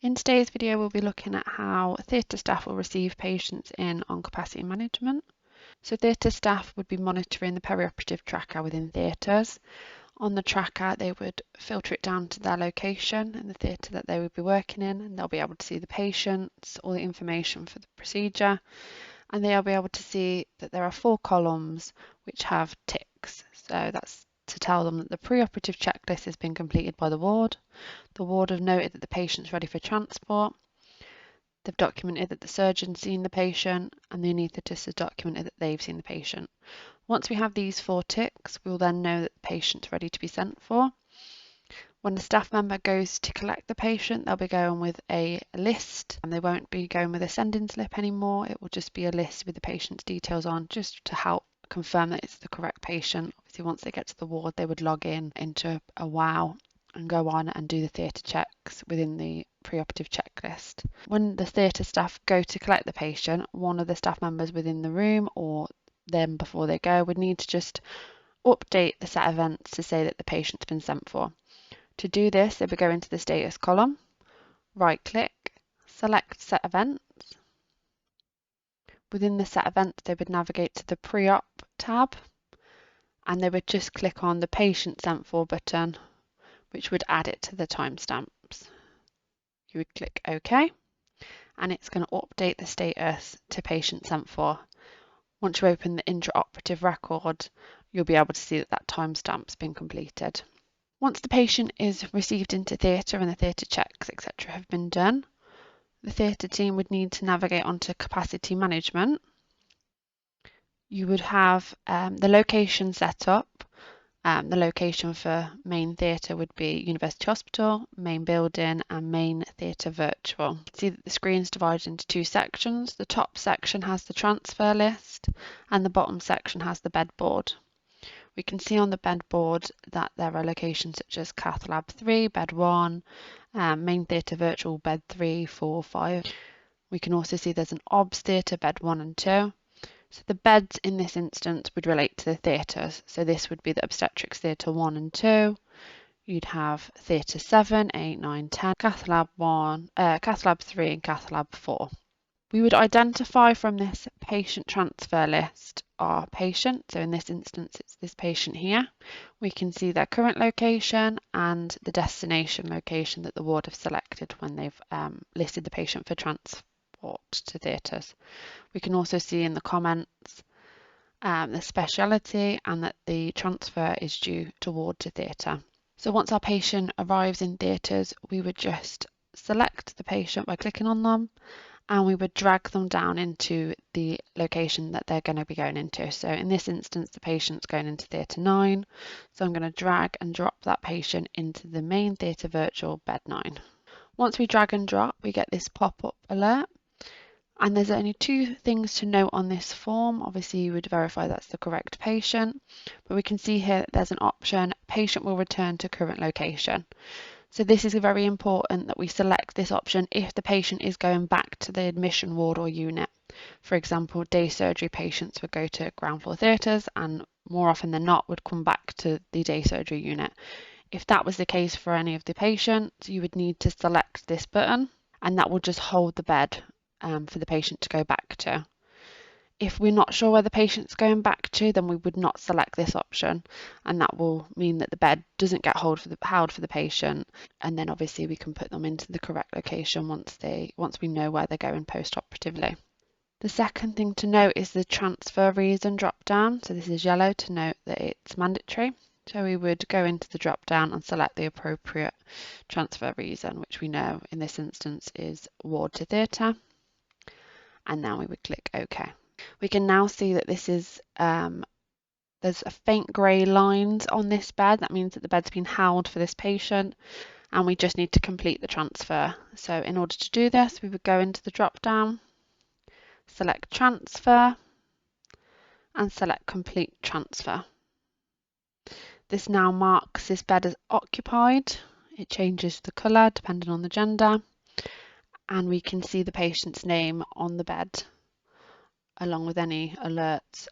In today's video, we'll be looking at how theatre staff will receive patients in on capacity management. So theatre staff would be monitoring the perioperative tracker within theatres. On the tracker, they would filter it down to their location and the theatre that they would be working in, and they'll be able to see the patients, all the information for the procedure, and they'll be able to see that there are 4 columns which have ticks. So that's to tell them that the preoperative checklist has been completed by the ward. The ward have noted that the patient's ready for transport. They've documented that the surgeon's seen the patient, and the anaesthetist has documented that they've seen the patient. Once we have these 4 ticks, we'll then know that the patient's ready to be sent for. When the staff member goes to collect the patient, they'll be going with a list, and they won't be going with a sending slip anymore. It will just be a list with the patient's details on, just to help confirm that it's the correct patient. Obviously, once they get to the ward, they would log in into a WOW and go on and do the theatre checks within the preoperative checklist. When the theatre staff go to collect the patient, one of the staff members within the room or them before they go would need to just update the set events to say that the patient's been sent for. To do this, they would go into the status column, right click, select set events. Within the set events, they would navigate to the pre-op tab, and they would just click on the patient sent for button, which would add it to the timestamps. You would click OK, and it's going to update the status to patient sent for. Once you open the intraoperative record, you'll be able to see that that timestamp's been completed. Once the patient is received into theatre and the theatre checks, etc. have been done, the theatre team would need to navigate onto capacity management. You would have the location set up. The location for main theatre would be University Hospital, main building, and main theatre virtual. You can see that the screen is divided into 2 sections. The top section has the transfer list, and the bottom section has the bed board. We can see on the bed board that there are locations such as Cath Lab 3, Bed 1, Main Theatre Virtual, Bed 3, 4, 5. We can also see there's an OBS Theatre, Bed 1 and 2. So the beds in this instance would relate to the theatres. So this would be the Obstetrics Theatre 1 and 2. You'd have Theatre 7, 8, 9, 10, Cath Lab 1, Cath Lab 3 and Cath Lab 4. We would identify from this patient transfer list our patient. So in this instance, it's this patient here. We can see their current location and the destination location that the ward have selected when they've listed the patient for transport to theatres. We can also see in the comments the speciality and that the transfer is due to ward to theatre. So once our patient arrives in theatres, we would just select the patient by clicking on them, and we would drag them down into the location that they're going to be going into. So in this instance, the patient's going into Theatre 9. So I'm going to drag and drop that patient into the main theatre virtual Bed 9. Once we drag and drop, we get this pop-up alert. And there's only 2 things to note on this form. Obviously, you would verify that's the correct patient. But we can see here that there's an option, patient will return to current location. So this is very important that we select this option if the patient is going back to the admission ward or unit. For example, day surgery patients would go to ground floor theatres and more often than not would come back to the day surgery unit. If that was the case for any of the patients, you would need to select this button, and that will just hold the bed for the patient to go back to. If we're not sure where the patient's going back to, then we would not select this option, and that will mean that the bed doesn't get held for the patient, and then obviously we can put them into the correct location once we know where they're going post-operatively. The second thing to note is the transfer reason drop down. So this is yellow to note that it's mandatory. So we would go into the drop down and select the appropriate transfer reason, which we know in this instance is ward to theatre, and now we would click OK. We can now see that this is, there's a faint grey lines on this bed. That means that the bed's been held for this patient, and we just need to complete the transfer. So in order to do this, we would go into the drop down, select transfer, and select complete transfer. This now marks this bed as occupied. It changes the colour depending on the gender, and we can see the patient's name on the bed, along with any alerts